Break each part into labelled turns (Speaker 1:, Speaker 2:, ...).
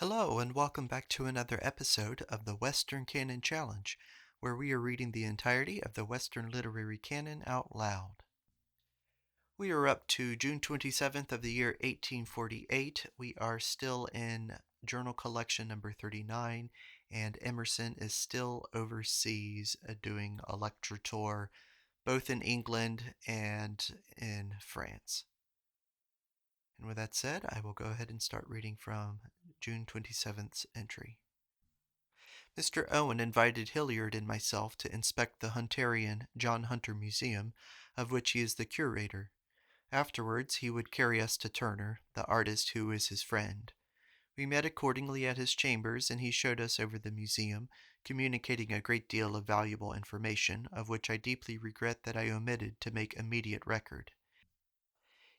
Speaker 1: Hello, and welcome back to another episode of the Western Canon Challenge, where we are reading the entirety of the Western Literary Canon out loud. We are up to June 27th of the year 1848. We are still in journal collection number 39, and Emerson is still overseas doing a lecture tour, both in England and in France. And with that said, I will go ahead and start reading from June 27th's entry. Mr. Owen invited Hilliard and myself to inspect the Hunterian John Hunter Museum, of which he is the curator. Afterwards, he would carry us to Turner, the artist who is his friend. We met accordingly at his chambers, and he showed us over the museum, communicating a great deal of valuable information, of which I deeply regret that I omitted to make immediate record.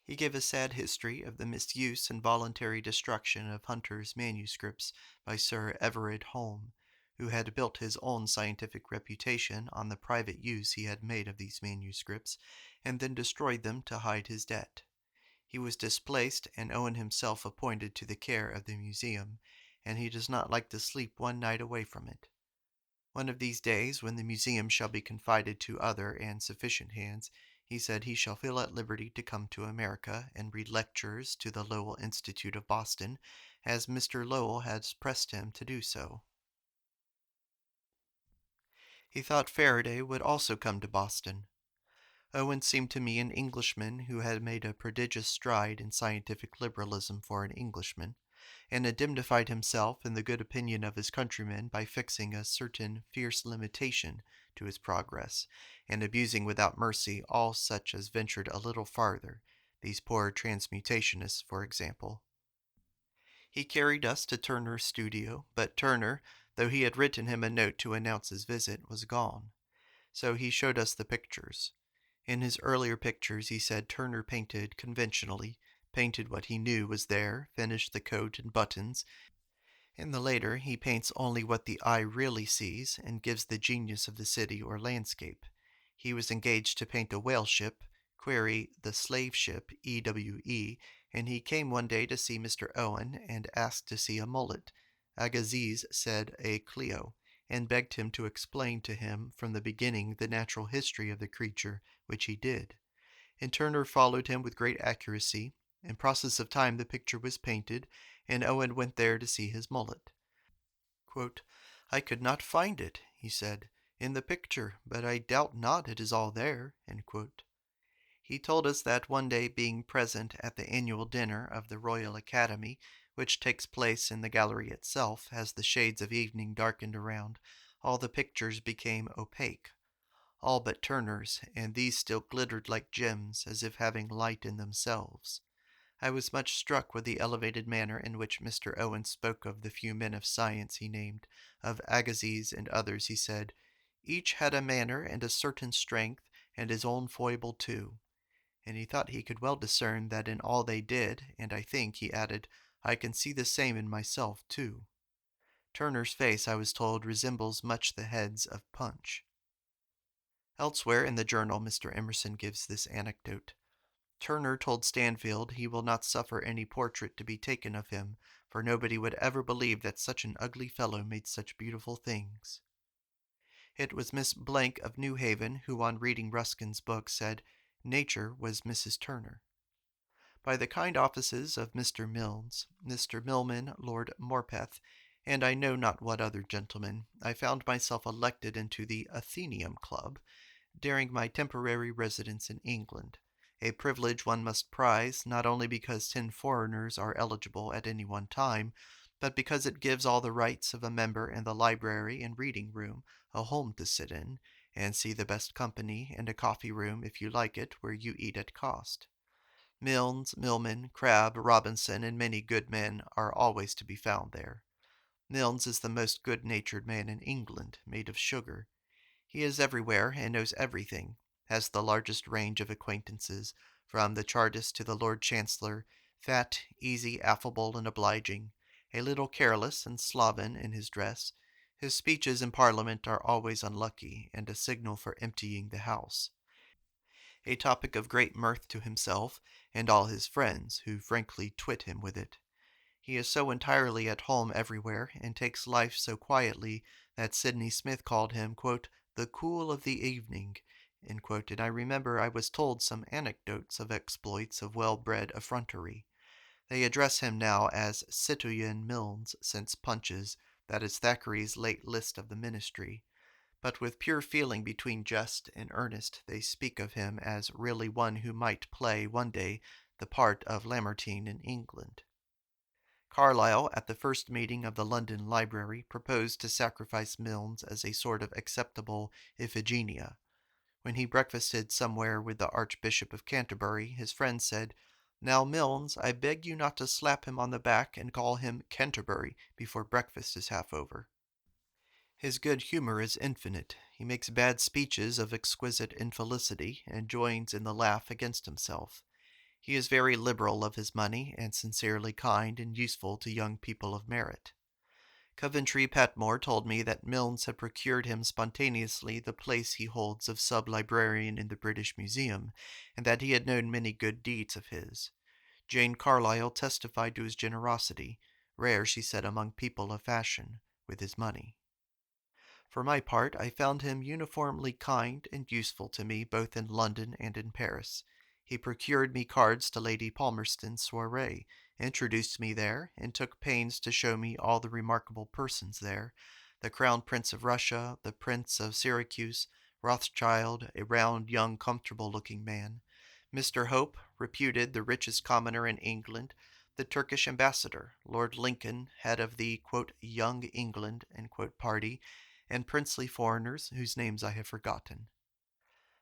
Speaker 1: He gave a sad history of the misuse and voluntary destruction of Hunter's manuscripts by Sir Everard Home, who had built his own scientific reputation on the private use he had made of these manuscripts, and then destroyed them to hide his debt. He was displaced, and Owen himself appointed to the care of the museum, and he does not like to sleep one night away from it. One of these days, when the museum shall be confided to other and sufficient hands, he said he shall feel at liberty to come to America and read lectures to the Lowell Institute of Boston, as Mr. Lowell has pressed him to do so. He thought Faraday would also come to Boston. Owen seemed to me an Englishman who had made a prodigious stride in scientific liberalism for an Englishman, and had dignified himself in the good opinion of his countrymen by fixing a certain fierce limitation to his progress, and abusing without mercy all such as ventured a little farther, these poor transmutationists, for example. He carried us to Turner's studio, but Turner, though he had written him a note to announce his visit, was gone. So he showed us the pictures. In his earlier pictures, he said Turner painted conventionally, painted what he knew was there, finished the coat and buttons. In the later, he paints only what the eye really sees, and gives the genius of the city or landscape. He was engaged to paint a whale ship, query the slave ship EWE, and he came one day to see Mr. Owen, and asked to see a mullet. Agassiz said a Clio, and begged him to explain to him from the beginning the natural history of the creature, which he did. And Turner followed him with great accuracy. In process of time the picture was painted, and Owen went there to see his mullet. Quote, "I could not find it," he said, "in the picture, but I doubt not it is all there." He told us that one day, being present at the annual dinner of the Royal Academy, which takes place in the gallery itself, as the shades of evening darkened around, all the pictures became opaque, all but Turner's, and these still glittered like gems, as if having light in themselves. I was much struck with the elevated manner in which Mr. Owen spoke of the few men of science he named. Of Agassiz and others he said, "Each had a manner and a certain strength, and his own foible too." And he thought he could well discern that in all they did, and I think, he added, I can see the same in myself too. Turner's face, I was told, resembles much the heads of Punch. Elsewhere in the journal Mr. Emerson gives this anecdote. Turner told Stanfield he will not suffer any portrait to be taken of him, for nobody would ever believe that such an ugly fellow made such beautiful things. It was Miss Blank of New Haven who, on reading Ruskin's book, said Nature was Mrs. Turner. By the kind offices of Mr. Milnes, Mr. Milman, Lord Morpeth, and I know not what other gentlemen, I found myself elected into the Athenaeum Club during my temporary residence in England, a privilege one must prize, not only because 10 foreigners are eligible at any one time, but because it gives all the rights of a member in the library and reading room, a home to sit in, and see the best company, and a coffee room, if you like it, where you eat at cost. Milnes, Milman, Crabbe, Robinson, and many good men are always to be found there. Milnes is the most good-natured man in England, made of sugar. He is everywhere and knows everything, has the largest range of acquaintances, from the Chartist to the Lord Chancellor, fat, easy, affable, and obliging, a little careless and sloven in his dress. His speeches in Parliament are always unlucky, and a signal for emptying the House. A topic of great mirth to himself and all his friends, who frankly twit him with it. He is so entirely at home everywhere, and takes life so quietly, that Sidney Smith called him, quote, the cool of the evening, and I remember I was told some anecdotes of exploits of well-bred effrontery. They address him now as Citoyen Milnes since Punch's, that is Thackeray's late list of the ministry, but with pure feeling between jest and earnest they speak of him as really one who might play one day the part of Lamartine in England. Carlyle, at the first meeting of the London Library, proposed to sacrifice Milnes as a sort of acceptable Iphigenia. When he breakfasted somewhere with the Archbishop of Canterbury, his friend said, now, Milnes, I beg you not to slap him on the back and call him Canterbury before breakfast is half over. His good humor is infinite. He makes bad speeches of exquisite infelicity, and joins in the laugh against himself. He is very liberal of his money, and sincerely kind and useful to young people of merit. Coventry Patmore told me that Milnes had procured him spontaneously the place he holds of sub-librarian in the British Museum, and that he had known many good deeds of his. Jane Carlyle testified to his generosity, rare, she said, among people of fashion, with his money. For my part, I found him uniformly kind and useful to me both in London and in Paris. He procured me cards to Lady Palmerston's soiree, introduced me there, and took pains to show me all the remarkable persons there, the Crown Prince of Russia, the Prince of Syracuse, Rothschild, a round, young, comfortable-looking man, Mr. Hope, reputed the richest commoner in England, the Turkish ambassador, Lord Lincoln, head of the Young England party, and princely foreigners whose names I have forgotten.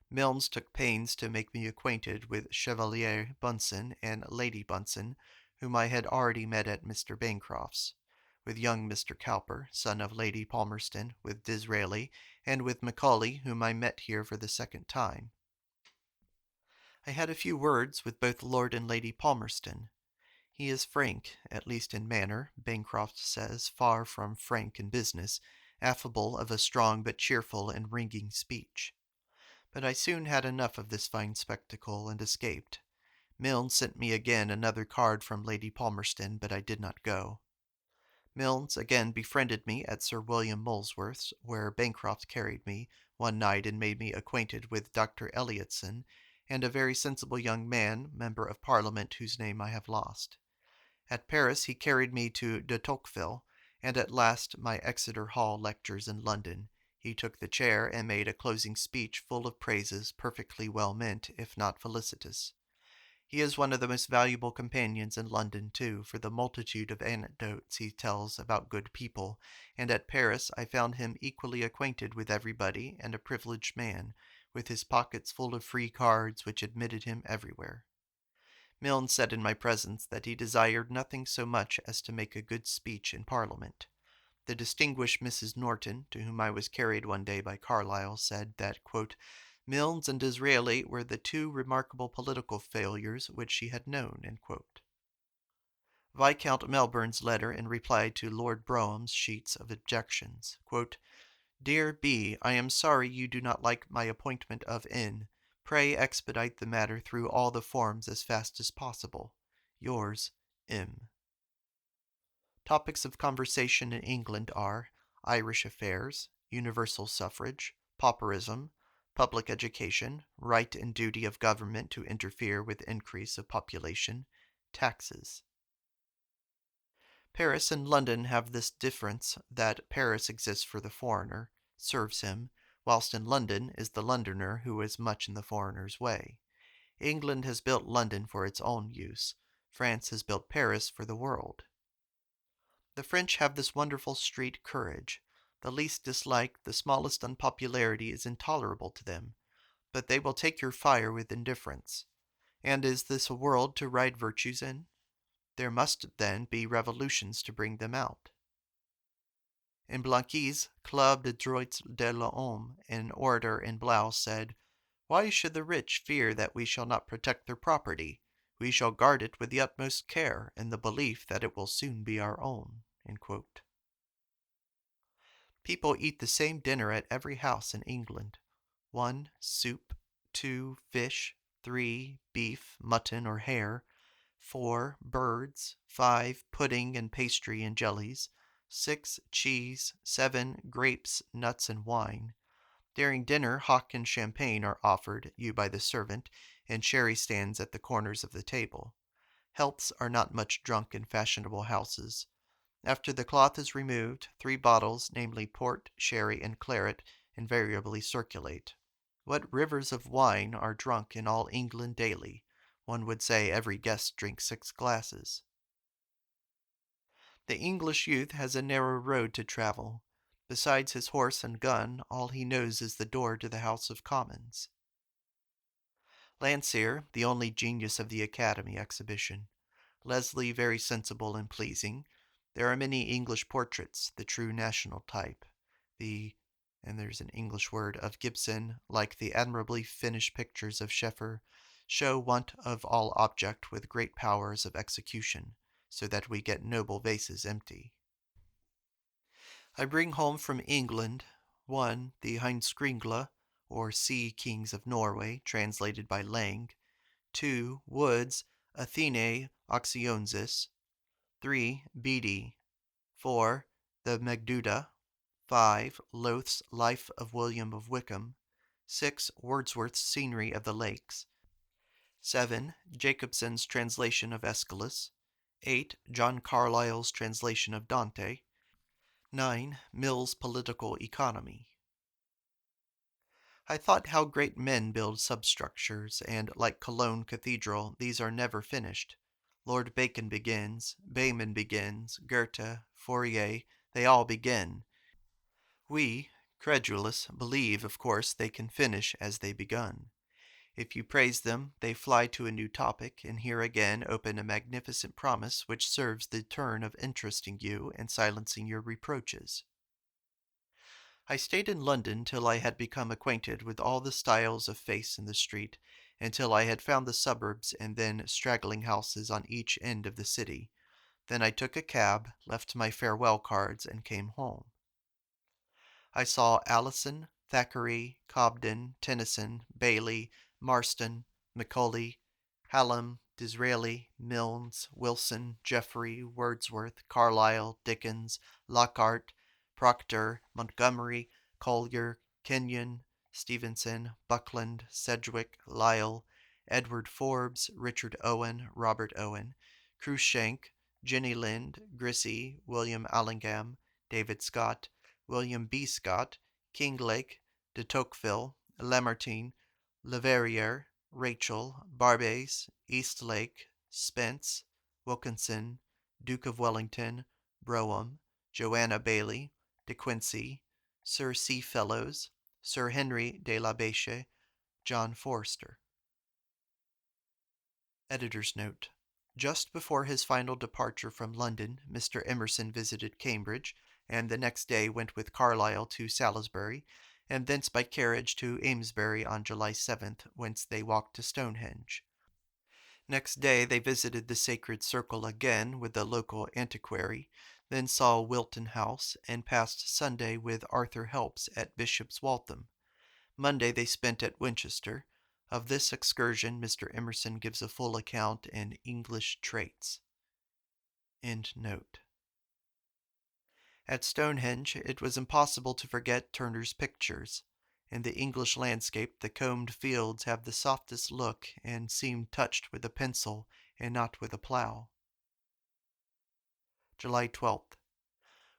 Speaker 1: Milnes took pains to make me acquainted with Chevalier Bunsen and Lady Bunsen, whom I had already met at Mr. Bancroft's, with young Mr. Cowper, son of Lady Palmerston, with Disraeli, and with Macaulay, whom I met here for the second time. I had a few words with both Lord and Lady Palmerston. He is frank, at least in manner, Bancroft says, far from frank in business, affable, of a strong but cheerful and ringing speech. But I soon had enough of this fine spectacle, and escaped. Milnes sent me again another card from Lady Palmerston, but I did not go. Milnes again befriended me at Sir William Molesworth's, where Bancroft carried me, one night, and made me acquainted with Dr. Elliotson, and a very sensible young man, member of Parliament, whose name I have lost. At Paris he carried me to de Tocqueville, and at last my Exeter Hall lectures in London. He took the chair and made a closing speech full of praises, perfectly well meant, if not felicitous. He is one of the most valuable companions in London, too, for the multitude of anecdotes he tells about good people, and at Paris I found him equally acquainted with everybody, and a privileged man, with his pockets full of free cards which admitted him everywhere. Milnes said in my presence that he desired nothing so much as to make a good speech in Parliament. The distinguished Mrs. Norton, to whom I was carried one day by Carlyle, said that, quote, Milnes and Disraeli were the two remarkable political failures which she had known. Viscount Melbourne's letter in reply to Lord Brougham's sheets of objections. Quote, Dear B., I am sorry you do not like my appointment of N. Pray expedite the matter through all the forms as fast as possible. Yours, M. Topics of conversation in England are Irish affairs, universal suffrage, pauperism, public education, right and duty of government to interfere with increase of population, taxes. Paris and London have this difference, that Paris exists for the foreigner, serves him, whilst in London is the Londoner who is much in the foreigner's way. England has built London for its own use. France has built Paris for the world. The French have this wonderful street courage. The least dislike, the smallest unpopularity is intolerable to them, but they will take your fire with indifference. And is this a world to ride virtues in? There must, then, be revolutions to bring them out. In Blanquy's Club des Droits de l'Homme, an orator in blouse said, Why should the rich fear that we shall not protect their property? We shall guard it with the utmost care, in the belief that it will soon be our own. People eat the same dinner at every house in England. 1. Soup. 2. Fish. 3. Beef, mutton, or hare. 4. Birds. 5. Pudding and pastry and jellies. 6. Cheese. 7. Grapes, nuts, and wine. During dinner, hock and champagne are offered you by the servant, and sherry stands at the corners of the table. Healths are not much drunk in fashionable houses. After the cloth is removed, 3 bottles, namely port, sherry, and claret, invariably circulate. What rivers of wine are drunk in all England daily? One would say every guest drinks 6 glasses. The English youth has a narrow road to travel. Besides his horse and gun, all he knows is the door to the House of Commons. Landseer, the only genius of the Academy exhibition. Leslie, very sensible and pleasing. There are many English portraits, the true national type. And there's an English word, of Gibson, like the admirably finished pictures of Scheffer, show want of all object with great powers of execution, so that we get noble vases empty. I bring home from England 1. The Heimskringla, or Sea Kings of Norway, translated by Lang. 2. Wood's Athenae Oxyonsis. 3. Beattie. 4. The Megduda. 5. Lowth's Life of William of Wykeham. 6. Wordsworth's Scenery of the Lakes. 7. Jacobson's translation of Aeschylus. 8. John Carlyle's translation of Dante. 9. Mill's Political Economy. I thought how great men build substructures, and, like Cologne Cathedral, these are never finished. Lord Bacon begins, Behmen begins, Goethe, Fourier, they all begin. We, credulous, believe, of course, they can finish as they begun. If you praise them, they fly to a new topic, and here again open a magnificent promise which serves the turn of interesting you and silencing your reproaches. I stayed in London till I had become acquainted with all the styles of face in the street, until I had found the suburbs and then straggling houses on each end of the city. Then I took a cab, left my farewell cards, and came home. I saw Alison, Thackeray, Cobden, Tennyson, Bailey, Marston, Macaulay, Hallam, Disraeli, Milnes, Wilson, Jeffrey, Wordsworth, Carlyle, Dickens, Lockhart, Proctor, Montgomery, Collier, Kenyon, Stevenson, Buckland, Sedgwick, Lyell, Edward Forbes, Richard Owen, Robert Owen, Cruikshank, Jenny Lind, Grissy, William Allingham, David Scott, William B. Scott, Kinglake, de Tocqueville, Lamartine, Leverrier, Rachel, Barbès, Eastlake, Spence, Wilkinson, Duke of Wellington, Brougham, Joanna Baillie, De Quincey, Sir C. Fellows, Sir Henry de la Beche, John Forster. Editor's note. Just before his final departure from London, Mr. Emerson visited Cambridge, and the next day went with Carlyle to Salisbury, and thence by carriage to Amesbury on July 7th, whence they walked to Stonehenge. Next day they visited the Sacred Circle again with the local antiquary, then saw Wilton House, and passed Sunday with Arthur Helps at Bishop's Waltham. Monday they spent at Winchester. Of this excursion Mr. Emerson gives a full account in English Traits. End note. At Stonehenge it was impossible to forget Turner's pictures. In the English landscape the combed fields have the softest look and seem touched with a pencil and not with a plough. July 12th.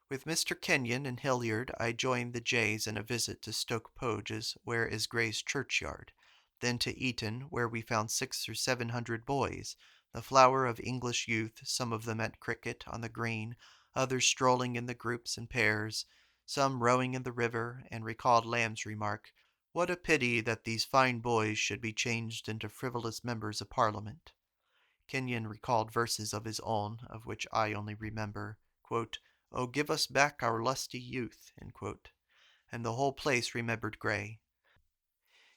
Speaker 1: With Mr. Kenyon and Hilliard I joined the Jays in a visit to Stoke Poges, where is Gray's churchyard, then to Eton, where we found 600 or 700 boys, the flower of English youth, some of them at cricket on the green, others strolling in the groups and pairs, some rowing in the river, and recalled Lamb's remark, "What a pity that these fine boys should be changed into frivolous members of Parliament." Kenyon recalled verses of his own, of which I only remember, quote, "Oh, give us back our lusty youth," and the whole place remembered Gray.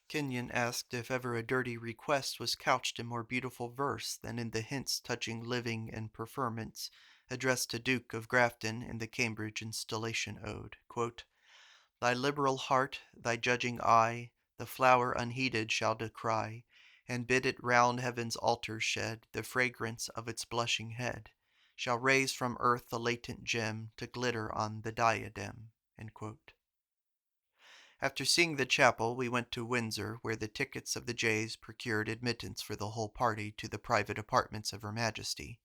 Speaker 1: Kenyon asked if ever a dirty request was couched in more beautiful verse than in the hints touching living and preferments addressed to Duke of Grafton in the Cambridge Installation Ode. Quote, "Thy liberal heart, thy judging eye, the flower unheeded shall descry, and bid it round heaven's altar shed the fragrance of its blushing head, shall raise from earth the latent gem to glitter on the diadem. After seeing the chapel, we went to Windsor, where the tickets of the Jays procured admittance for the whole party to the private apartments of Her Majesty.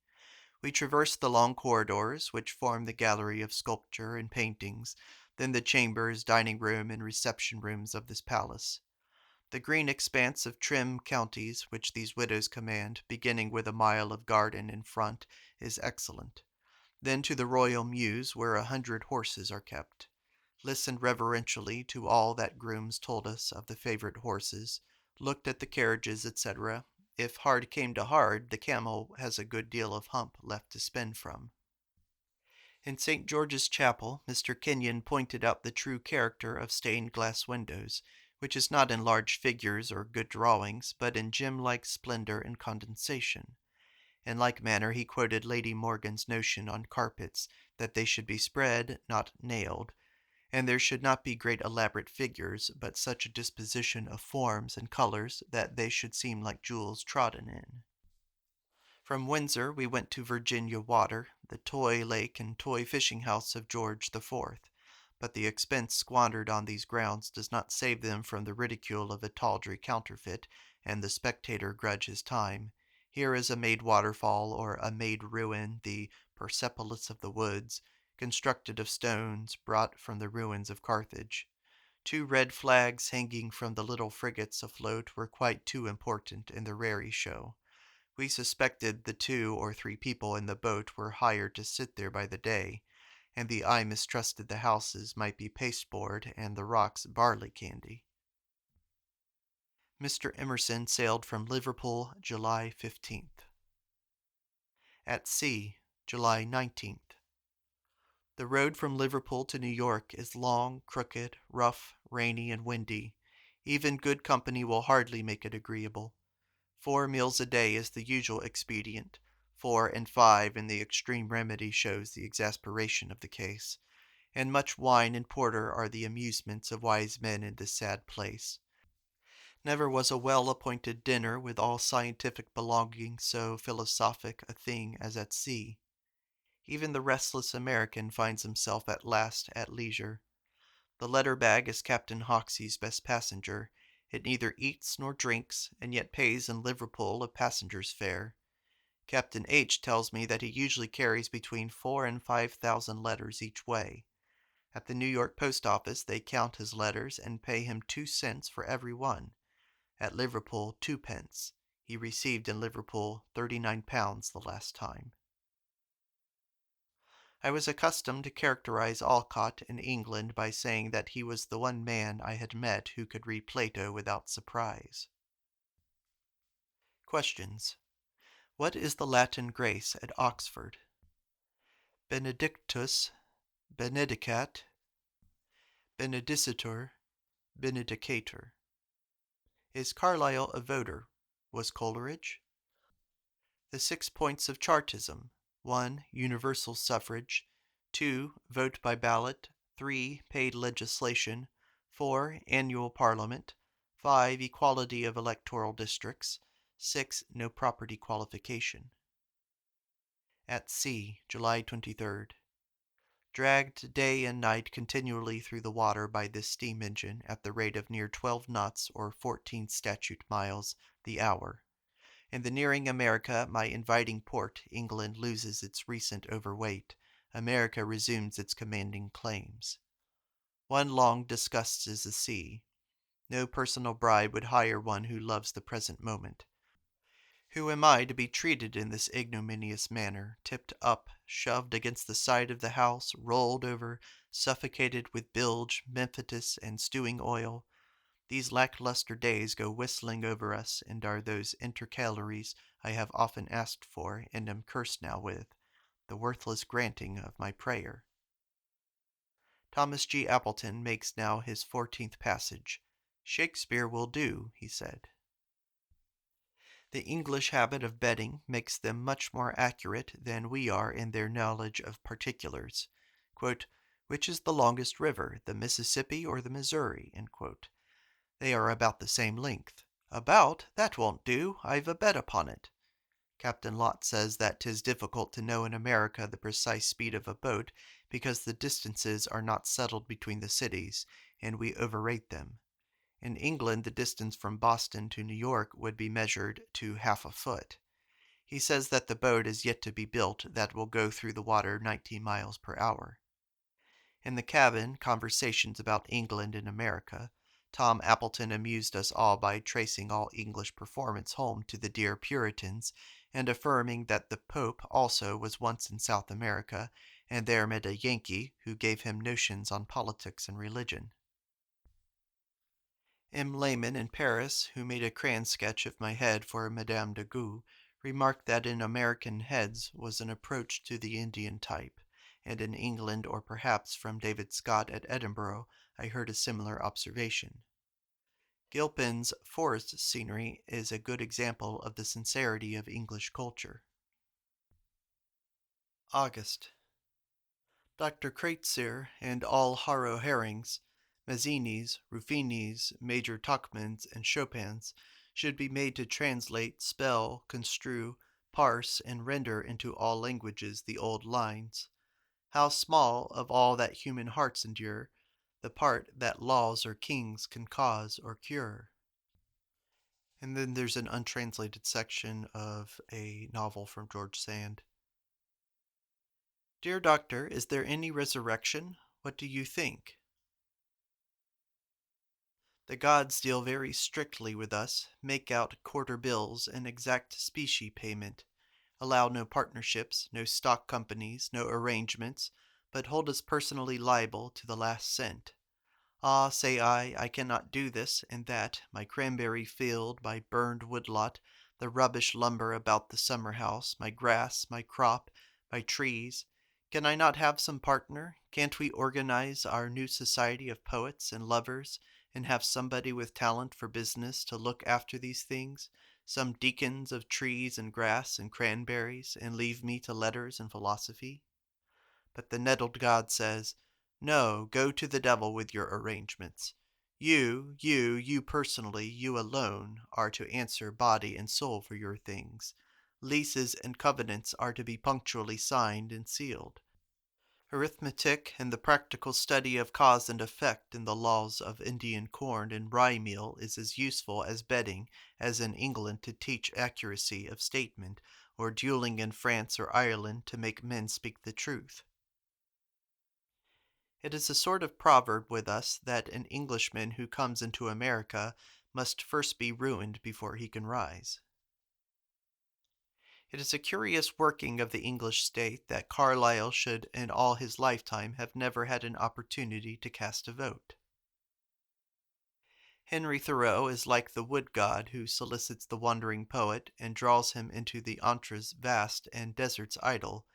Speaker 1: We traversed the long corridors which form the gallery of sculpture and paintings, then the chambers, dining room, and reception rooms of this palace. The green expanse of trim counties which these widows command, beginning with a mile of garden in front, is excellent. Then to the royal mews, where 100 horses are kept. Listened reverentially to all that grooms told us of the favorite horses, looked at the carriages, etc. If hard came to hard, the camel has a good deal of hump left to spin from. In St. George's Chapel, Mr. Kenyon pointed out the true character of stained glass windows, which is not in large figures or good drawings, but in gem-like splendor and condensation. In like manner he quoted Lady Morgan's notion on carpets, that they should be spread, not nailed, and there should not be great elaborate figures, but such a disposition of forms and colors that they should seem like jewels trodden in. From Windsor we went to Virginia Water, the toy lake and toy fishing house of George IV., but the expense squandered on these grounds does not save them from the ridicule of a tawdry counterfeit, and the spectator grudge his time. Here is a made waterfall, or a made ruin, the Persepolis of the woods, constructed of stones brought from the ruins of Carthage. 2 red flags hanging from the little frigates afloat were quite too important in the raree show. We suspected the 2 or 3 people in the boat were hired to sit there by the day, and the eye mistrusted the houses might be pasteboard and the rocks barley candy. Mr. Emerson sailed from Liverpool July 15th. At sea, July 19th. The road from Liverpool to New York is long, crooked, rough, rainy, and windy. Even good company will hardly make it agreeable. 4 meals a day is the usual expedient. 4 and 5 in the extreme remedy shows the exasperation of the case. And much wine and porter are the amusements of wise men in this sad place. Never was a well-appointed dinner with all scientific belongings so philosophic a thing as at sea. Even the restless American finds himself at last at leisure. The letter-bag is Captain Hoxie's best passenger. It neither eats nor drinks, and yet pays in Liverpool a passenger's fare. Captain H. tells me that he usually carries between 4,000 and 5,000 letters each way. At the New York post office they count his letters and pay him 2 cents for every one. At Liverpool, 2 pence. He received in Liverpool £39 the last time. I was accustomed to characterize Alcott in England by saying that he was the one man I had met who could read Plato without surprise. Questions. What is the Latin grace at Oxford? Benedictus, benedicat, benedicitur, benedicator. Is Carlyle a voter? Was Coleridge? The 6 points of Chartism. 1. Universal suffrage. 2. Vote by ballot. 3. Paid legislation. 4. Annual parliament. 5. Equality of electoral districts. 6. No property qualification. At sea, July 23rd. Dragged day and night continually through the water by this steam engine at the rate of near 12 knots or 14 statute miles the hour. In the nearing America, my inviting port, England loses its recent overweight. America resumes its commanding claims. One long disgust is the sea. No personal bribe would hire one who loves the present moment. Who am I to be treated in this ignominious manner, tipped up, shoved against the side of the house, rolled over, suffocated with bilge, memphitis, and stewing oil? These lackluster days go whistling over us, and are those intercalaries I have often asked for, and am cursed now with, the worthless granting of my prayer. Thomas G. Appleton makes now his 14th passage. Shakespeare will do, he said. The English habit of betting makes them much more accurate than we are in their knowledge of particulars. Quote, which is the longest river, the Mississippi or the Missouri? They are about the same length. About? That won't do. I've a bet upon it. Captain Lott says that 'tis difficult to know in America the precise speed of a boat because the distances are not settled between the cities, and we overrate them. In England, the distance from Boston to New York would be measured to half a foot. He says that the boat is yet to be built that will go through the water 19 miles per hour. In the cabin, conversations about England and America, Tom Appleton amused us all by tracing all English performance home to the dear Puritans, and affirming that the Pope also was once in South America, and there met a Yankee who gave him notions on politics and religion. M. Lehman in Paris, who made a crayon sketch of my head for Madame de Gouges, remarked that in American heads was an approach to the Indian type, and in England, or perhaps from David Scott at Edinburgh, I heard a similar observation. Gilpin's forest scenery is a good example of the sincerity of English culture. August. Dr. Kreutzer and all Harrow herrings, Mazzinis, Ruffinis, Major Tuckmans, and Chopins should be made to translate, spell, construe, parse, and render into all languages the old lines. How small, of all that human hearts endure, the part that laws or kings can cause or cure. And then there's an untranslated section of a novel from George Sand. Dear Doctor, is there any resurrection? What do you think? The gods deal very strictly with us, make out quarter bills and exact specie payment, allow no partnerships, no stock companies, no arrangements, but hold us personally liable to the last cent. Ah, say I cannot do this and that, my cranberry field, my burned woodlot, the rubbish lumber about the summer house, my grass, my crop, my trees. Can I not have some partner? Can't we organize our new society of poets and lovers, and have somebody with talent for business to look after these things, some deacons of trees and grass and cranberries, and leave me to letters and philosophy? But the nettled god says, no, go to the devil with your arrangements. You personally, you alone, are to answer body and soul for your things. Leases and covenants are to be punctually signed and sealed. Arithmetic and the practical study of cause and effect in the laws of Indian corn and rye meal is as useful as betting as in England to teach accuracy of statement, or dueling in France or Ireland to make men speak the truth. It is a sort of proverb with us that an Englishman who comes into America must first be ruined before he can rise. It is a curious working of the English state that Carlyle should in all his lifetime have never had an opportunity to cast a vote. Henry Thoreau is like the wood god who solicits the wandering poet and draws him into the antres vast and deserts idle,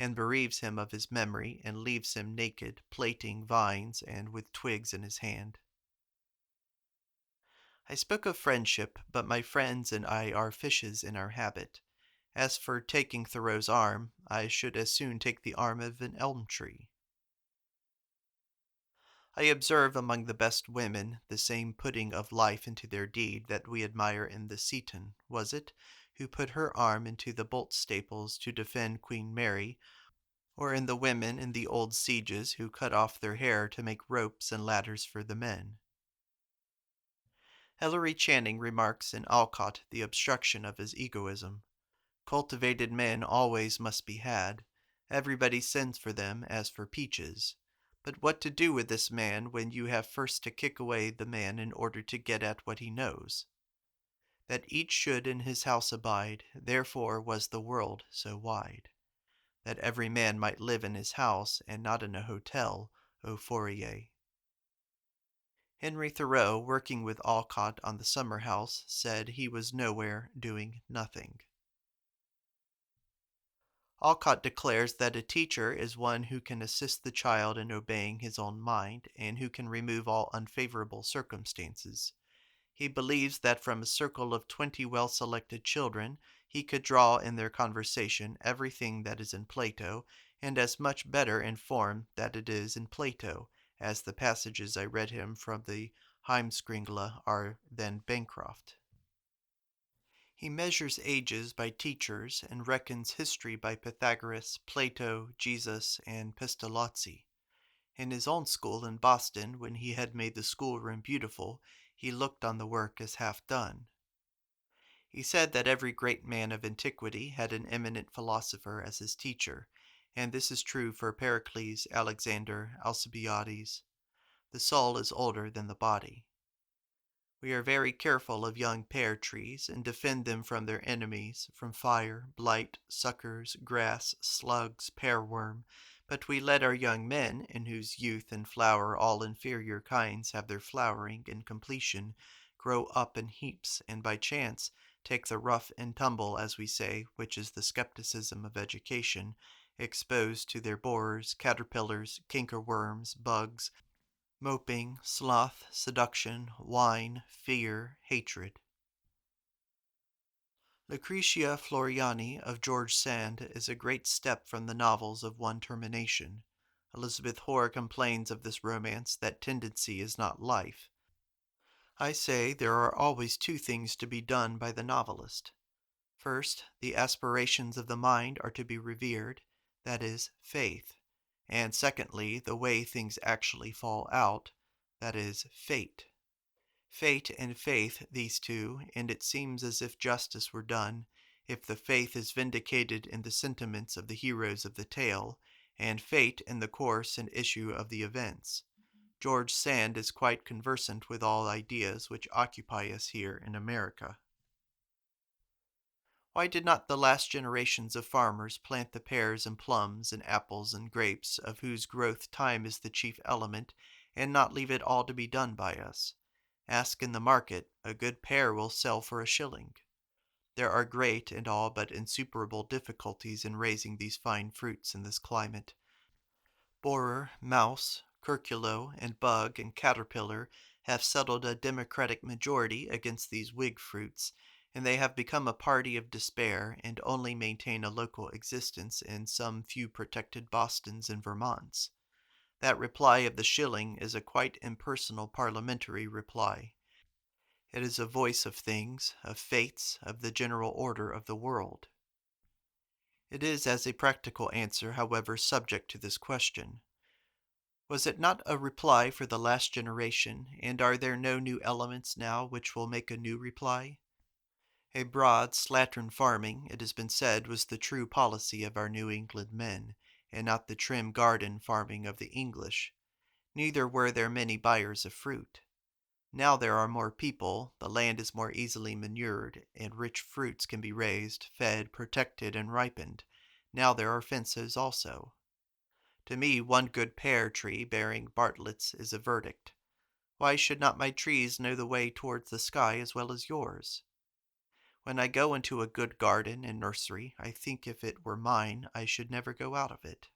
Speaker 1: and bereaves him of his memory and leaves him naked, plaiting vines and with twigs in his hand. I spoke of friendship, but my friends and I are fishes in our habit. As for taking Thoreau's arm, I should as soon take the arm of an elm tree. I observe among the best women the same putting of life into their deed that we admire in the Seton, was it, who put her arm into the bolt staples to defend Queen Mary, or in the women in the old sieges who cut off their hair to make ropes and ladders for the men. Ellery Channing remarks in Alcott the obstruction of his egoism. Cultivated men always must be had. Everybody sends for them as for peaches. But what to do with this man when you have first to kick away the man in order to get at what he knows? That each should in his house abide, therefore was the world so wide. That every man might live in his house, and not in a hotel, O Fourier. Henry Thoreau, working with Alcott on the summer house, said he was nowhere doing nothing. Alcott declares that a teacher is one who can assist the child in obeying his own mind, and who can remove all unfavorable circumstances. He believes that from a circle of 20 well-selected children he could draw in their conversation everything that is in Plato, and as much better in form that it is in Plato, as the passages I read him from the Heimskringla are than Bancroft. He measures ages by teachers and reckons history by Pythagoras, Plato, Jesus, and Pestalozzi. In his own school in Boston, when he had made the schoolroom beautiful, he looked on the work as half done. He said that every great man of antiquity had an eminent philosopher as his teacher, and this is true for Pericles, Alexander, Alcibiades. The soul is older than the body. We are very careful of young pear trees, and defend them from their enemies, from fire, blight, suckers, grass, slugs, pear worm, but we let our young men, in whose youth and flower all inferior kinds have their flowering and completion, grow up in heaps, and by chance take the rough and tumble, as we say, which is the skepticism of education, exposed to their borers, caterpillars, cankerworms, bugs, moping, sloth, seduction, wine, fear, hatred. Lucretia Floriani of George Sand is a great step from the novels of one termination. Elizabeth Hoare complains of this romance that tendency is not life. I say there are always two things to be done by the novelist. First, the aspirations of the mind are to be revered, that is, faith, and secondly, the way things actually fall out, that is, fate. Fate and faith, these two, and it seems as if justice were done, if the faith is vindicated in the sentiments of the heroes of the tale, and fate in the course and issue of the events. George Sand is quite conversant with all ideas which occupy us here in America. Why did not the last generations of farmers plant the pears and plums and apples and grapes, of whose growth time is the chief element, and not leave it all to be done by us? Ask in the market, a good pear will sell for a shilling. There are great and all but insuperable difficulties in raising these fine fruits in this climate. Borer, mouse, curculo, and bug and caterpillar have settled a democratic majority against these Whig fruits, and they have become a party of despair and only maintain a local existence in some few protected Bostons and Vermonts. That reply of the shilling is a quite impersonal parliamentary reply. It is a voice of things, of fates, of the general order of the world. It is as a practical answer, however, subject to this question. Was it not a reply for the last generation, and are there no new elements now which will make a new reply? A broad, slattern farming, it has been said, was the true policy of our New England men, and not the trim garden farming of the English. Neither were there many buyers of fruit. Now there are more people, the land is more easily manured, and rich fruits can be raised, fed, protected, and ripened. Now there are fences also. To me, one good pear tree bearing Bartlett's is a verdict. Why should not my trees know the way towards the sky as well as yours? When I go into a good garden and nursery, I think if it were mine, I should never go out of it.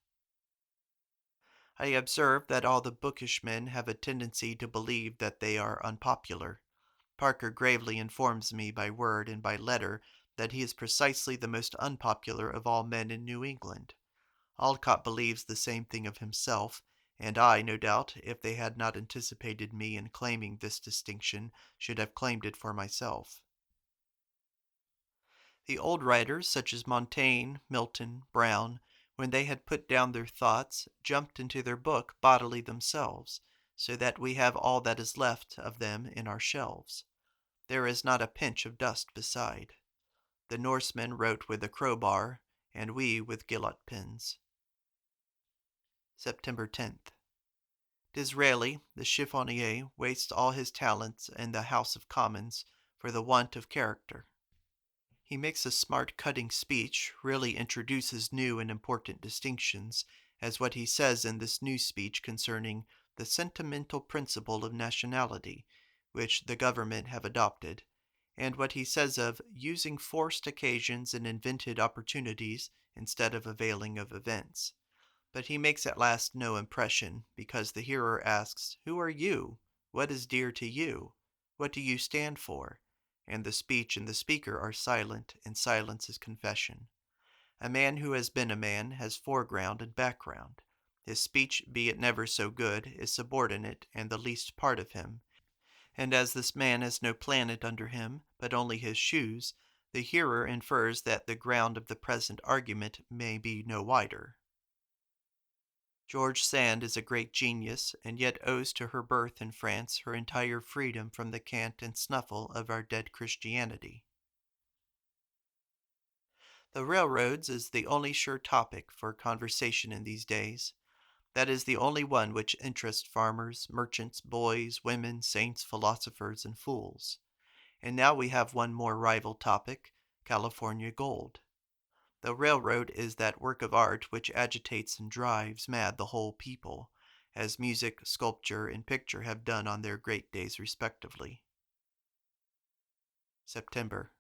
Speaker 1: I observe that all the bookish men have a tendency to believe that they are unpopular. Parker gravely informs me by word and by letter that he is precisely the most unpopular of all men in New England. Alcott believes the same thing of himself, and I, no doubt, if they had not anticipated me in claiming this distinction, should have claimed it for myself. The old writers, such as Montaigne, Milton, Browne, when they had put down their thoughts, jumped into their book bodily themselves, so that we have all that is left of them in our shelves. There is not a pinch of dust beside. The Norsemen wrote with a crowbar, and we with gillot pens. September 10th. Disraeli, the chiffonnier, wastes all his talents in the House of Commons for the want of character. He makes a smart cutting speech, really introduces new and important distinctions, as what he says in this new speech concerning the sentimental principle of nationality, which the government have adopted, and what he says of using forced occasions and invented opportunities instead of availing of events. But he makes at last no impression, because the hearer asks, "Who are you? What is dear to you? What do you stand for?" And the speech and the speaker are silent, and silence is confession. A man who has been a man has foreground and background. His speech, be it never so good, is subordinate and the least part of him. And as this man has no planet under him, but only his shoes, The hearer infers that the ground of the present argument may be no wider. George Sand is a great genius, and yet owes to her birth in France her entire freedom from the cant and snuffle of our dead Christianity. The railroads is the only sure topic for conversation in these days. That is the only one which interests farmers, merchants, boys, women, saints, philosophers, and fools. And now we have one more rival topic, California gold. The railroad is that work of art which agitates and drives mad the whole people, as music, sculpture, and picture have done on their great days respectively. September.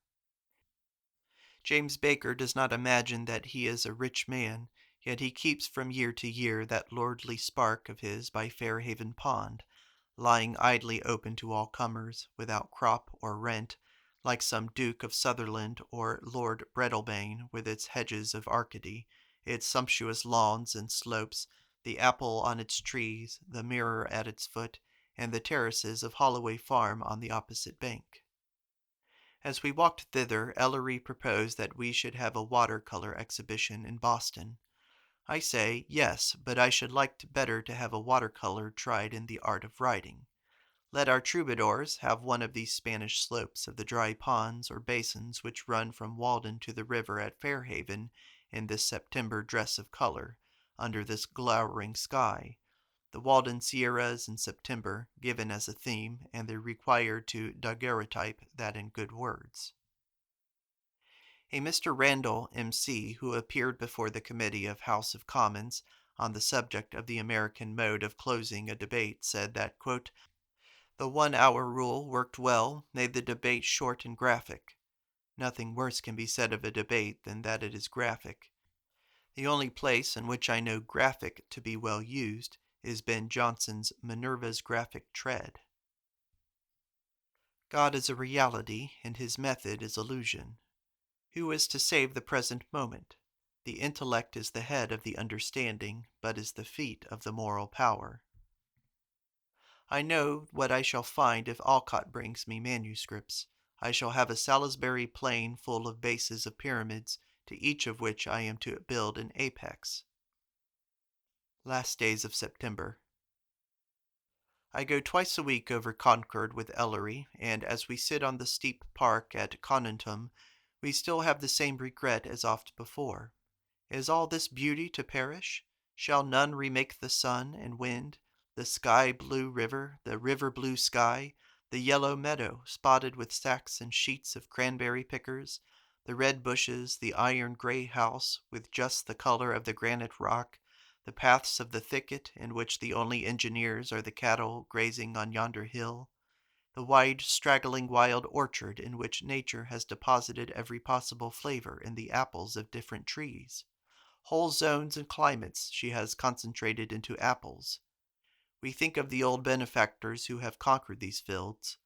Speaker 1: James Baker does not imagine that he is a rich man, yet he keeps from year to year that lordly spark of his by Fairhaven Pond, lying idly open to all comers, without crop or rent, like some Duke of Sutherland or Lord Breadalbane, with its hedges of Arcady, its sumptuous lawns and slopes, the apple on its trees, the mirror at its foot, and the terraces of Holloway Farm on the opposite bank. As we walked thither, Ellery proposed that we should have a water-color exhibition in Boston. I say, yes, but I should like better to have a water-color tried in the art of writing. Let our troubadours have one of these Spanish slopes of the dry ponds or basins which run from Walden to the river at Fairhaven in this September dress of color, under this glowering sky, the Walden Sierras in September given as a theme, and the required to daguerreotype that in good words. A Mr. Randall, M.C., who appeared before the Committee of House of Commons on the subject of the American mode of closing a debate, said that, quote, the 1 hour rule worked well, made the debate short and graphic. Nothing worse can be said of a debate than that it is graphic. The only place in which I know graphic to be well used is Ben Jonson's Minerva's graphic tread. God is a reality, and his method is illusion. Who is to save the present moment? The intellect is the head of the understanding, but is the feet of the moral power. I know what I shall find if Alcott brings me manuscripts. I shall have a Salisbury plain full of bases of pyramids, to each of which I am to build an apex. Last days of September. I go twice a week over Concord with Ellery, and as we sit on the steep park at Conantum, we still have the same regret as oft before. Is all this beauty to perish? Shall none remake the sun and wind, the sky-blue river, the river-blue sky, the yellow meadow spotted with sacks and sheets of cranberry pickers, the red bushes, the iron-gray house with just the color of the granite rock, the paths of the thicket in which the only engineers are the cattle grazing on yonder hill, the wide straggling wild orchard in which nature has deposited every possible flavor in the apples of different trees. Whole zones and climates she has concentrated into apples. We think of the old benefactors who have conquered these fields,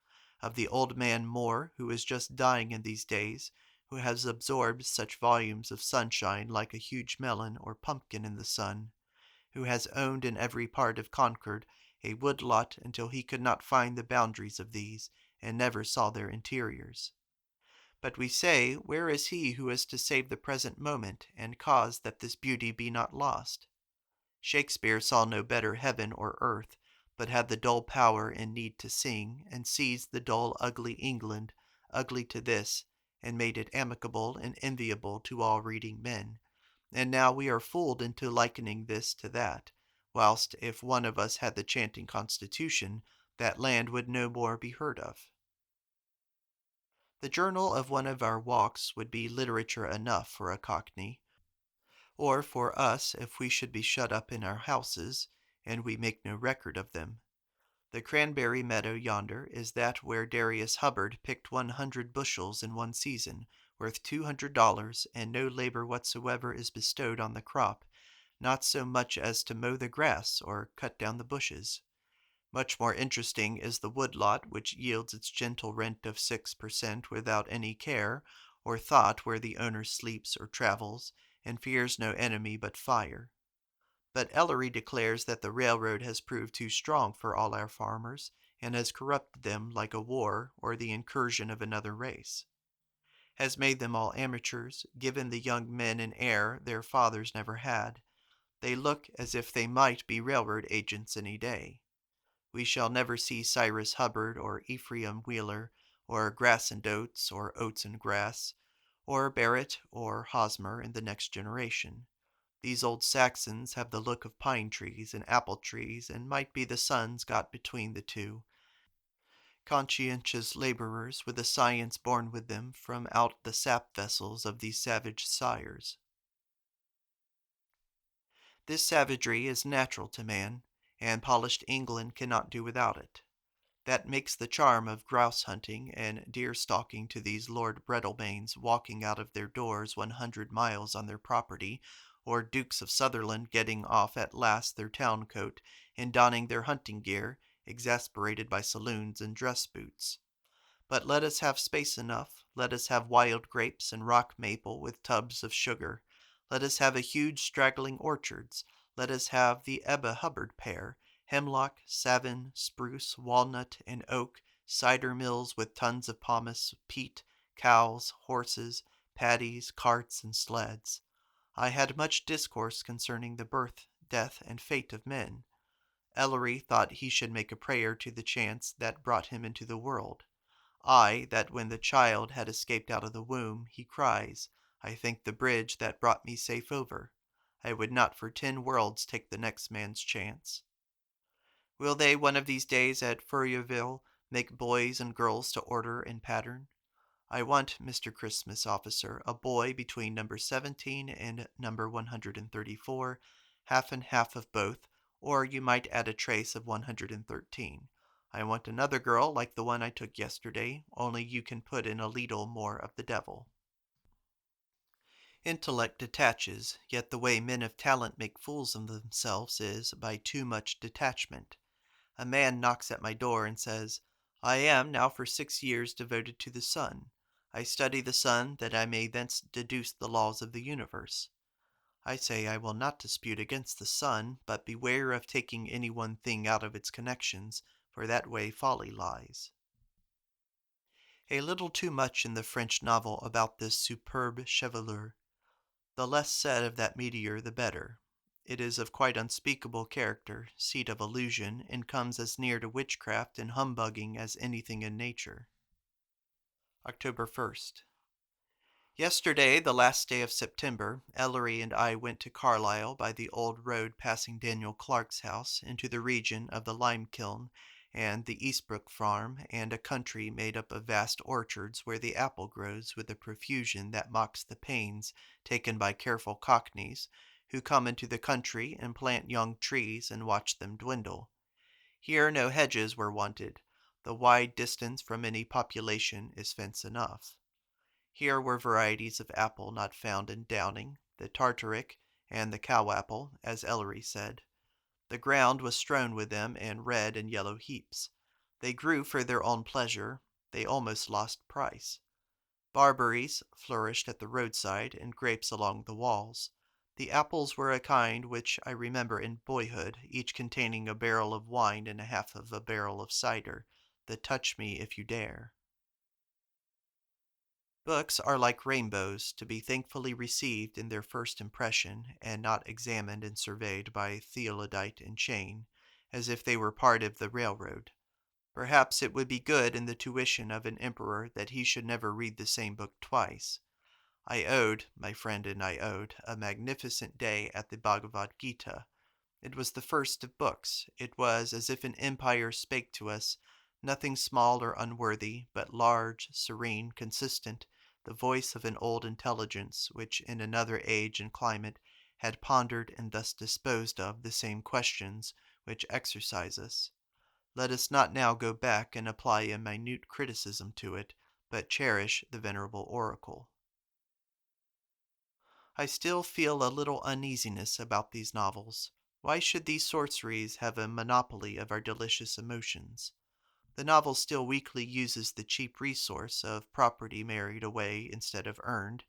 Speaker 1: of the old man Moore who is just dying in these days, who has absorbed such volumes of sunshine like a huge melon or pumpkin in the sun, who has owned in every part of Concord a woodlot until he could not find the boundaries of these, and never saw their interiors. But we say, where is he who is to save the present moment, and cause that this beauty be not lost? Shakespeare saw no better heaven or earth, but had the dull power and need to sing, and seized the dull ugly England, ugly to this, and made it amicable and enviable to all reading men. And now we are fooled into likening this to that, whilst if one of us had the chanting constitution, that land would no more be heard of. The journal of one of our walks would be literature enough for a Cockney, or for us if we should be shut up in our houses, and we make no record of them. The cranberry meadow yonder is that where Darius Hubbard picked 100 bushels in one season, worth $200, and no labor whatsoever is bestowed on the crop, not so much as to mow the grass or cut down the bushes. Much more interesting is the woodlot which yields its gentle rent of 6% without any care or thought where the owner sleeps or travels, and fears no enemy but fire. But Ellery declares that the railroad has proved too strong for all our farmers, and has corrupted them like a war or the incursion of another race. has made them all amateurs, given the young men an air their fathers never had. They look as if they might be railroad agents any day. We shall never see Cyrus Hubbard or Ephraim Wheeler or Grass and Oats or Oats and Grass or Barrett or Hosmer in the next generation. These old Saxons have the look of pine trees and apple trees and might be the sons got between the two, conscientious laborers with a science born with them from out the sap vessels of these savage sires. This savagery is natural to man, and polished England cannot do without it. That makes the charm of grouse hunting and deer stalking to these Lord Breadalbanes walking out of their doors 100 miles on their property, or Dukes of Sutherland getting off at last their town coat and donning their hunting gear, exasperated by saloons and dress boots. But let us have space enough. Let us have wild grapes and rock maple with tubs of sugar. Let us have a huge straggling orchards. Let us have the Ebba Hubbard pear, hemlock, savin, spruce, walnut, and oak, cider mills with tons of pomace, peat, cows, horses, paddies, carts, and sleds. I had much discourse concerning the birth, death, and fate of men. Ellery thought he should make a prayer to the chance that brought him into the world. I, that when the child had escaped out of the womb, he cries, I thank the bridge that brought me safe over. I would not for 10 worlds take the next man's chance. Will they one of these days at Furrierville make boys and girls to order and pattern? I want, Mr. Christmas officer, a boy between number 17 and number 134, half and half of both, or you might add a trace of 113. I want another girl like the one I took yesterday, only you can put in a leetle more of the devil. Intellect detaches, yet the way men of talent make fools of themselves is by too much detachment. A man knocks at my door and says, I am now for 6 years devoted to the sun. I study the sun that I may thence deduce the laws of the universe. I say I will not dispute against the sun, but beware of taking any one thing out of its connections, for that way folly lies. A little too much in the French novel about this superb chevalier. The less said of that meteor the better. It is of quite unspeakable character, seat of illusion, and comes as near to witchcraft and humbugging as anything in nature. October 1st. Yesterday, the last day of September, Ellery and I went to Carlisle by the old road passing Daniel Clark's house into the region of the lime kiln and the Eastbrook farm and a country made up of vast orchards where the apple grows with a profusion that mocks the pains taken by careful cockneys who come into the country and plant young trees and watch them dwindle. Here no hedges were wanted. The wide distance from any population is fence enough. Here were varieties of apple not found in Downing, the Tartaric, and the cow apple, as Ellery said. The ground was strewn with them in red and yellow heaps. They grew for their own pleasure. They almost lost price. Barberries flourished at the roadside and grapes along the walls. The apples were a kind which I remember in boyhood, each containing a barrel of wine and a half of a barrel of cider, the touch me if you dare. Books are like rainbows, to be thankfully received in their first impression, and not examined and surveyed by theodolite and chain, as if they were part of the railroad. Perhaps it would be good in the tuition of an emperor that he should never read the same book twice. My friend and I owed, a magnificent day at the Bhagavad Gita. It was the first of books. It was as if an empire spake to us, nothing small or unworthy, but large, serene, consistent, the voice of an old intelligence which in another age and climate had pondered and thus disposed of the same questions which exercise us. Let us not now go back and apply a minute criticism to it, but cherish the venerable oracle. I still feel a little uneasiness about these novels. Why should these sorceries have a monopoly of our delicious emotions? The novel still weakly uses the cheap resource of property married away instead of earned,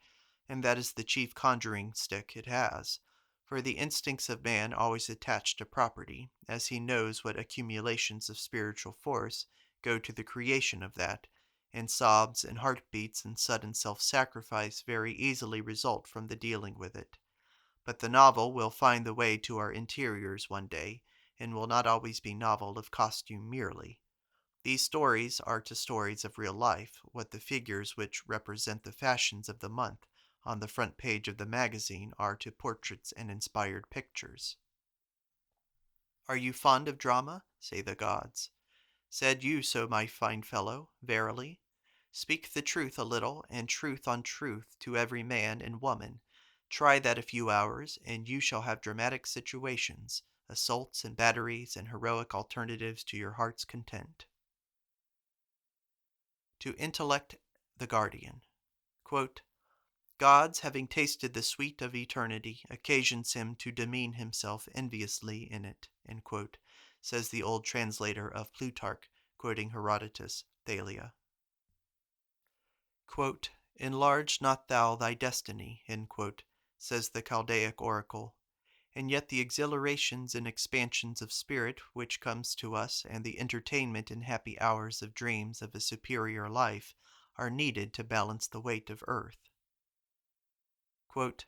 Speaker 1: and that is the chief conjuring stick it has, for the instincts of man always attach to property, as he knows what accumulations of spiritual force go to the creation of that, and sobs and heartbeats and sudden self-sacrifice very easily result from the dealing with it. But the novel will find the way to our interiors one day, and will not always be novel of costume merely. These stories are to stories of real life, what the figures which represent the fashions of the month on the front page of the magazine are to portraits and inspired pictures. Are you fond of drama? Say the gods. Said you so, my fine fellow, verily? Speak the truth a little, and truth on truth to every man and woman. Try that a few hours, and you shall have dramatic situations, assaults and batteries, and heroic alternatives to your heart's content. To Intellect the Guardian. Quote, Gods, having tasted the sweet of eternity, occasions him to demean himself enviously in it, says the old translator of Plutarch, quoting Herodotus, Thalia. Quote, Enlarge not thou thy destiny, says the Chaldaic oracle, and yet the exhilarations and expansions of spirit which comes to us and the entertainment in happy hours of dreams of a superior life are needed to balance the weight of earth. Quote,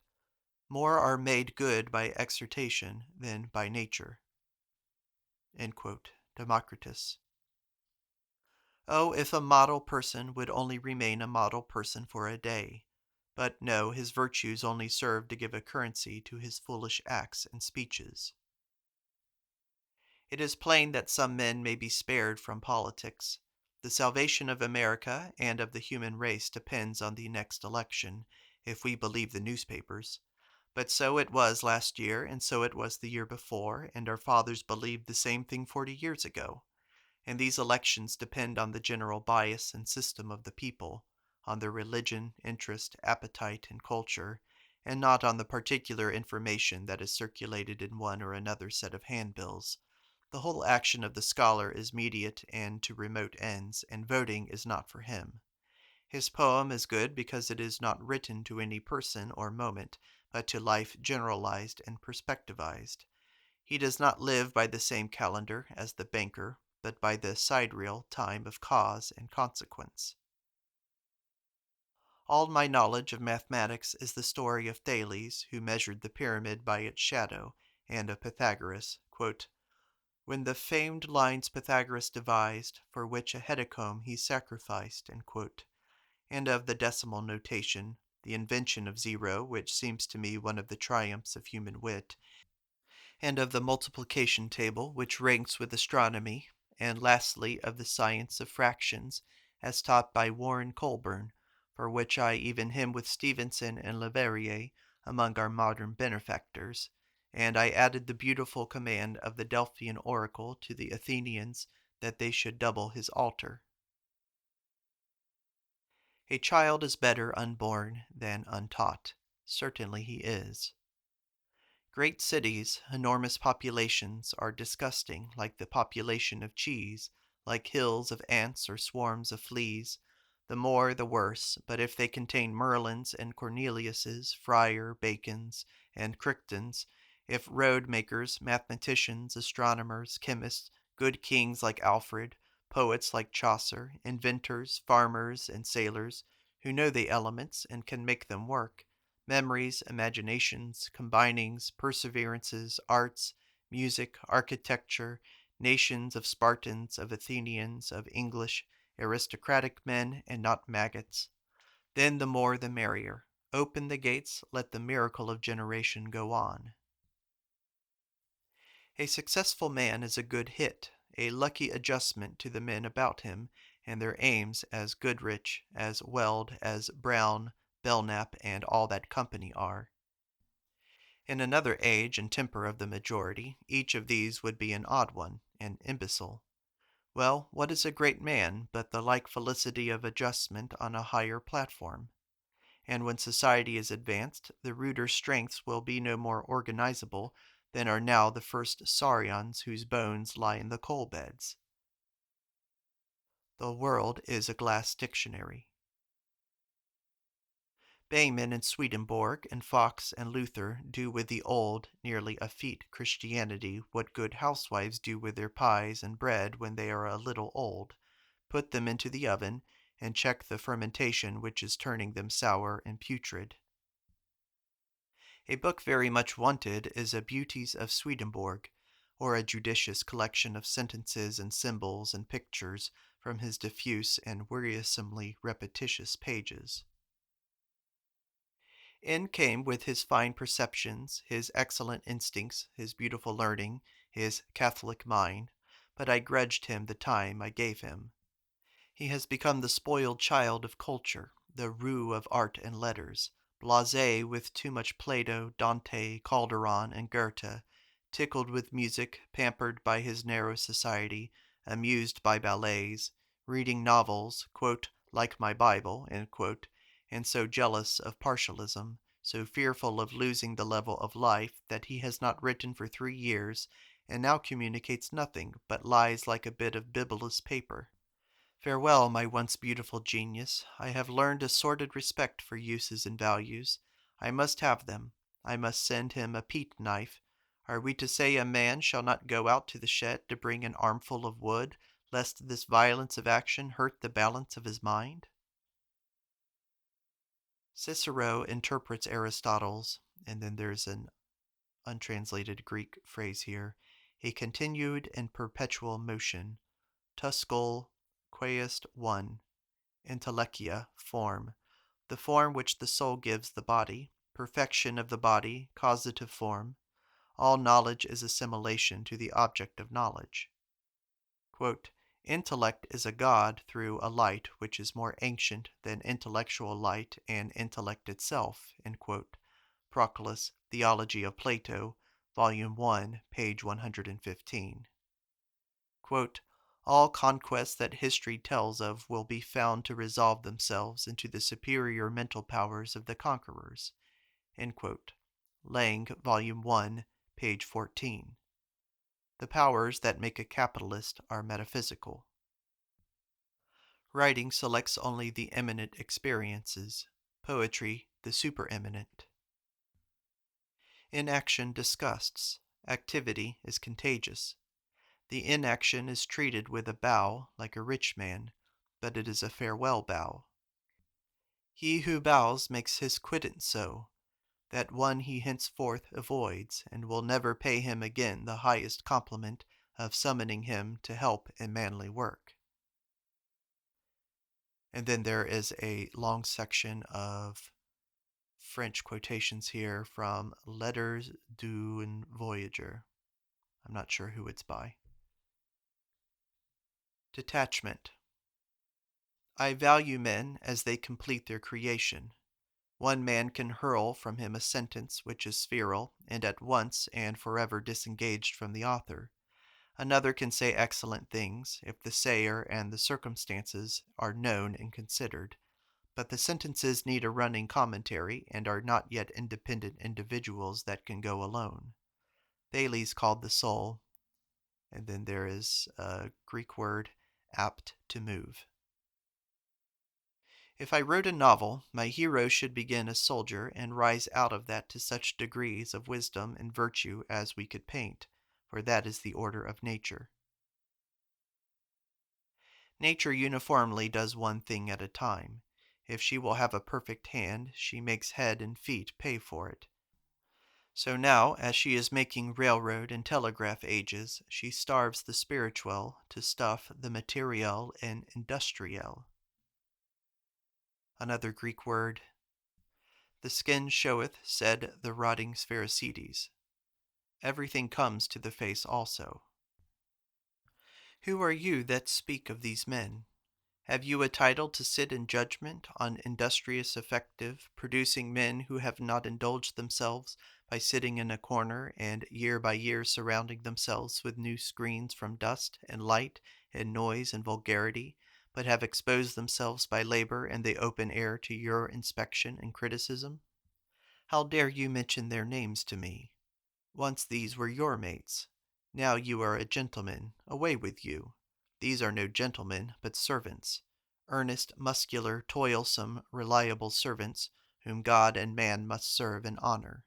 Speaker 1: More are made good by exhortation than by nature. Democritus. Oh, if a model person would only remain a model person for a day! But no, his virtues only serve to give a currency to his foolish acts and speeches. It is plain that some men may be spared from politics. The salvation of America and of the human race depends on the next election, if we believe the newspapers. But so it was last year, and so it was the year before, and our fathers believed the same thing 40 years ago. And these elections depend on the general bias and system of the people, on their religion, interest, appetite, and culture, and not on the particular information that is circulated in one or another set of handbills. The whole action of the scholar is mediate and to remote ends, and voting is not for him. His poem is good because it is not written to any person or moment, but to life generalized and perspectivized. He does not live by the same calendar as the banker, but by the sidereal time of cause and consequence. All my knowledge of mathematics is the story of Thales, who measured the pyramid by its shadow, and of Pythagoras, when the famed lines Pythagoras devised, for which a hecatomb he sacrificed, and of the decimal notation, the invention of zero, which seems to me one of the triumphs of human wit, and of the multiplication table, which ranks with astronomy, and lastly of the science of fractions, as taught by Warren Colburn, for which I even him with Stevenson and Leverrier among our modern benefactors, and I added the beautiful command of the Delphian oracle to the Athenians that they should double his altar. A child is better unborn than untaught. Certainly he is. Great cities, enormous populations, are disgusting, like the population of cheese, like hills of ants or swarms of fleas. The more, the worse, but if they contain Merlins and Corneliuses, Friar Bacons, and Crichtons, if road makers, mathematicians, astronomers, chemists, good kings like Alfred, poets like Chaucer, inventors, farmers, and sailors, who know the elements and can make them work, memories, imaginations, combinings, perseverances, arts, music, architecture, nations of Spartans, of Athenians, of English, aristocratic men, and not maggots. Then the more the merrier. Open the gates, let the miracle of generation go on. A successful man is a good hit, a lucky adjustment to the men about him, and their aims, as Goodrich, as Weld, as Brown, Belknap, and all that company are. In another age and temper of the majority, each of these would be an odd one, an imbecile. Well, what is a great man but the like felicity of adjustment on a higher platform? And when society is advanced, the ruder strengths will be no more organizable than are now the first saurians whose bones lie in the coal beds. The world is a glass dictionary. Behmen and Swedenborg and Fox and Luther do with the old, nearly effete Christianity what good housewives do with their pies and bread when they are a little old. Put them into the oven, and check the fermentation which is turning them sour and putrid. A book very much wanted is a Beauties of Swedenborg, or a judicious collection of sentences and symbols and pictures from his diffuse and wearisomely repetitious pages. In came with his fine perceptions, his excellent instincts, his beautiful learning, his catholic mind, but I grudged him the time I gave him. He has become the spoiled child of culture, the roue of art and letters, blasé with too much Plato, Dante, Calderon, and Goethe, tickled with music, pampered by his narrow society, amused by ballets, reading novels, quote, like my Bible, and so jealous of partialism, so fearful of losing the level of life that he has not written for 3 years, and now communicates nothing, but lies like a bit of bibulous paper. Farewell, my once beautiful genius. I have learned a sordid respect for uses and values. I must have them. I must send him a peat knife. Are we to say a man shall not go out to the shed to bring an armful of wood, lest this violence of action hurt the balance of his mind? Cicero interprets Aristotle's, and then there's an untranslated Greek phrase here, a continued and perpetual motion, tuscul quaest one, intellectia, form, the form which the soul gives the body, perfection of the body, causative form. All knowledge is assimilation to the object of knowledge. Quote, intellect is a god through a light which is more ancient than intellectual light and intellect itself. Proclus, Theology of Plato, Volume 1, page 115. Quote, all conquests that history tells of will be found to resolve themselves into the superior mental powers of the conquerors. Lang, Volume 1, page 14. The powers that make a capitalist are metaphysical. Writing selects only the eminent experiences, poetry the supereminent. Inaction disgusts, activity is contagious. The inaction is treated with a bow like a rich man, but it is a farewell bow. He who bows makes his quittance so, that one he henceforth avoids, and will never pay him again the highest compliment of summoning him to help in manly work. And then there is a long section of French quotations here from Letters d'un Voyageur. I'm not sure who it's by. Detachment. I value men as they complete their creation. One man can hurl from him a sentence which is spheral and at once and forever disengaged from the author. Another can say excellent things if the sayer and the circumstances are known and considered, but the sentences need a running commentary and are not yet independent individuals that can go alone. Thales called the soul, and then there is a Greek word, apt to move. If I wrote a novel, my hero should begin as soldier and rise out of that to such degrees of wisdom and virtue as we could paint, for that is the order of nature. Nature uniformly does one thing at a time. If she will have a perfect hand, she makes head and feet pay for it. So now, as she is making railroad and telegraph ages, she starves the spirituel to stuff the materiel and industriel. Another Greek word. The skin showeth, said the rotting Sphericides. Everything comes to the face also. Who are you that speak of these men? Have you a title to sit in judgment on industrious effective, producing men who have not indulged themselves by sitting in a corner and year by year surrounding themselves with new screens from dust and light and noise and vulgarity, but have exposed themselves by labor and the open air to your inspection and criticism? How dare you mention their names to me? Once these were your mates. Now you are a gentleman. Away with you. These are no gentlemen, but servants. Earnest, muscular, toilsome, reliable servants, whom God and man must serve and honor.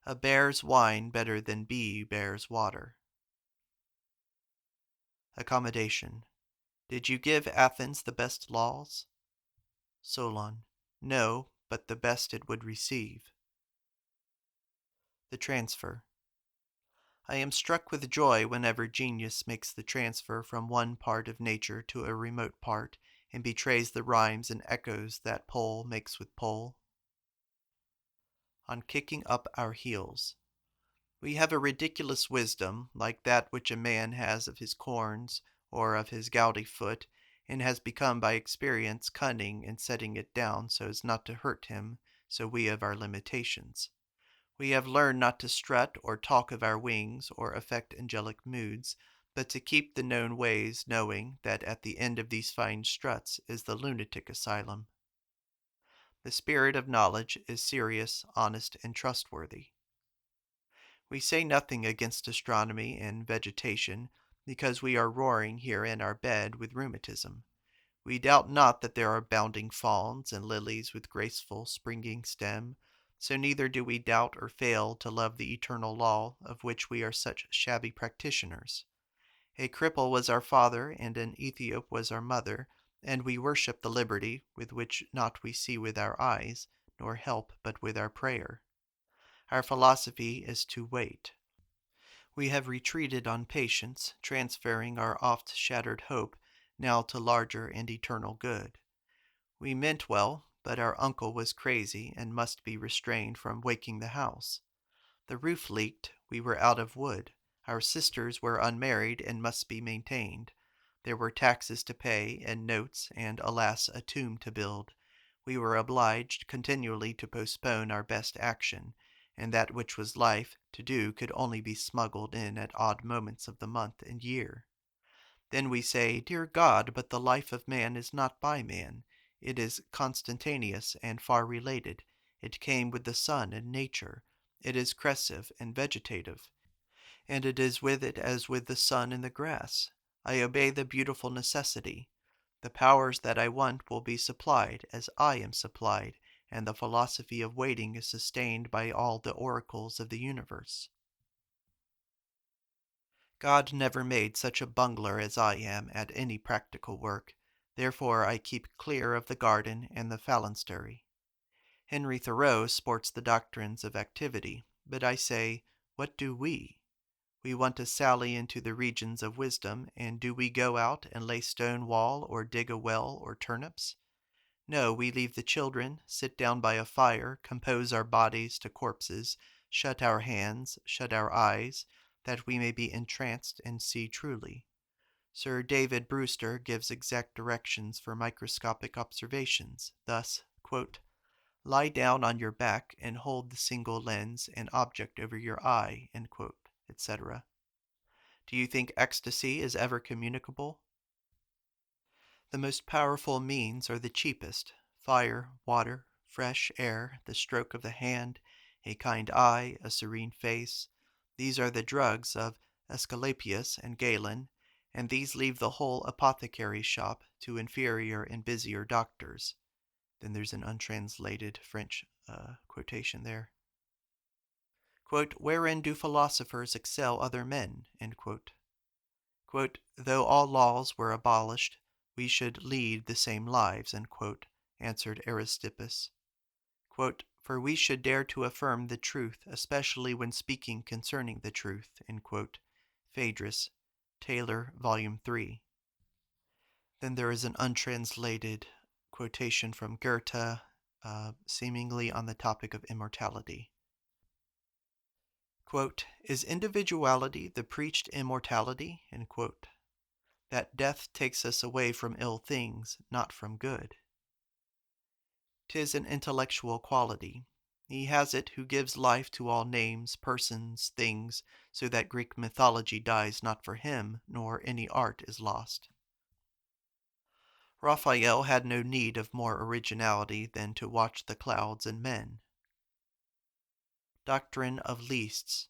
Speaker 1: A bear's wine better than B bear's water. Accommodation. Did you give Athens the best laws? Solon. No, but the best it would receive. The transfer. I am struck with joy whenever genius makes the transfer from one part of nature to a remote part, and betrays the rhymes and echoes that pole makes with pole. On kicking up our heels. We have a ridiculous wisdom, like that which a man has of his corns, or of his gouty foot, and has become by experience cunning in setting it down so as not to hurt him, so we of our limitations. We have learned not to strut or talk of our wings or affect angelic moods, but to keep the known ways, knowing that at the end of these fine struts is the lunatic asylum. The spirit of knowledge is serious, honest, and trustworthy. We say nothing against astronomy and vegetation, because we are roaring here in our bed with rheumatism. We doubt not that there are bounding fawns and lilies with graceful springing stem, so neither do we doubt or fail to love the eternal law of which we are such shabby practitioners. A cripple was our father, and an Ethiop was our mother, and we worship the liberty with which not we see with our eyes, nor help but with our prayer. Our philosophy is to wait. We have retreated on patience, transferring our oft shattered hope now to larger and eternal good. We meant well, but our uncle was crazy and must be restrained from waking the house. The roof leaked, we were out of wood. Our sisters were unmarried and must be maintained. There were taxes to pay, and notes, and, alas, a tomb to build. We were obliged continually to postpone our best action, and that which was life to do could only be smuggled in at odd moments of the month and year. Then we say, Dear God, but the life of man is not by man. It is constantaneous and far related. It came with the sun and nature. It is crescive and vegetative, and it is with it as with the sun and the grass. I obey the beautiful necessity. The powers that I want will be supplied as I am supplied, and the philosophy of waiting is sustained by all the oracles of the universe. God never made such a bungler as I am at any practical work, therefore I keep clear of the garden and the phalanstery. Henry Thoreau sports the doctrines of activity, but I say, what do we? We want to sally into the regions of wisdom, and do we go out and lay stone wall or dig a well or turnips? No, we leave the children, sit down by a fire, compose our bodies to corpses, shut our hands, shut our eyes, that we may be entranced and see truly. Sir David Brewster gives exact directions for microscopic observations, thus, quote, lie down on your back and hold the single lens and object over your eye, etc. Do you think ecstasy is ever communicable? The most powerful means are the cheapest: fire, water, fresh air, the stroke of the hand, a kind eye, a serene face. These are the drugs of Aesculapius and Galen, and these leave the whole apothecary's shop to inferior and busier doctors. Then there's an untranslated French quotation there. Quote, wherein do philosophers excel other men? End quote. Quote, though all laws were abolished, we should lead the same lives, end quote, answered Aristippus. Quote, for we should dare to affirm the truth, especially when speaking concerning the truth, end quote. Phaedrus, Taylor, Volume 3. Then there is an untranslated quotation from Goethe, seemingly on the topic of immortality. Quote, is individuality the preached immortality? End quote. That death takes us away from ill things, not from good. 'Tis an intellectual quality. He has it who gives life to all names, persons, things, so that Greek mythology dies not for him, nor any art is lost. Raphael had no need of more originality than to watch the clouds and men. Doctrine of leasts.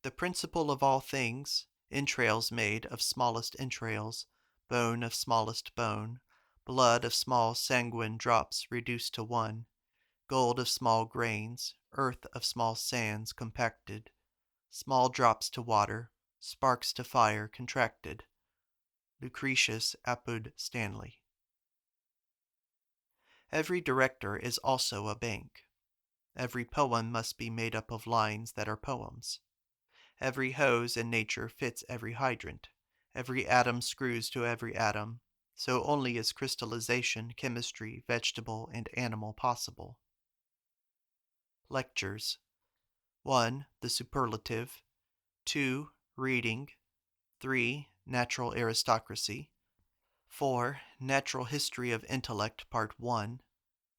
Speaker 1: The principle of all things, entrails made of smallest entrails, bone of smallest bone, blood of small sanguine drops reduced to one, gold of small grains, earth of small sands compacted, small drops to water, sparks to fire contracted. Lucretius Apud Stanley. Every director is also a bank. Every poem must be made up of lines that are poems. Every hose in nature fits every hydrant. Every atom screws to every atom. So only is crystallization, chemistry, vegetable, and animal possible. Lectures. 1. The superlative. 2. Reading. 3. Natural aristocracy. 4. Natural history of intellect, Part 1.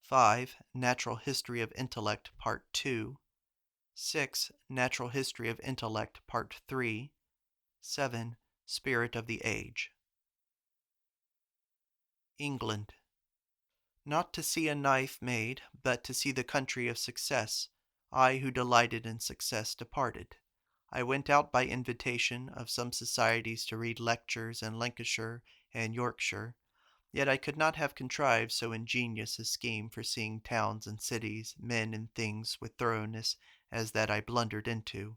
Speaker 1: 5. Natural history of intellect, Part 2. 6. Natural history of intellect, Part 3. 7. Spirit of the age. England. Not to see a knife made, but to see the country of success, I who delighted in success departed. I went out by invitation of some societies to read lectures in Lancashire and Yorkshire, yet I could not have contrived so ingenious a scheme for seeing towns and cities, men and things with thoroughness as that I blundered into.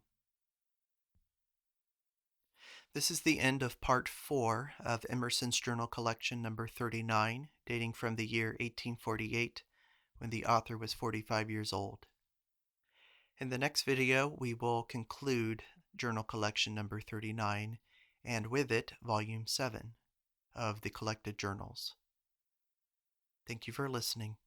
Speaker 1: This is the end of Part 4 of Emerson's Journal Collection number 39, dating from the year 1848, when the author was 45 years old. In the next video, we will conclude Journal Collection number 39, and with it, Volume 7 of the collected journals. Thank you for listening.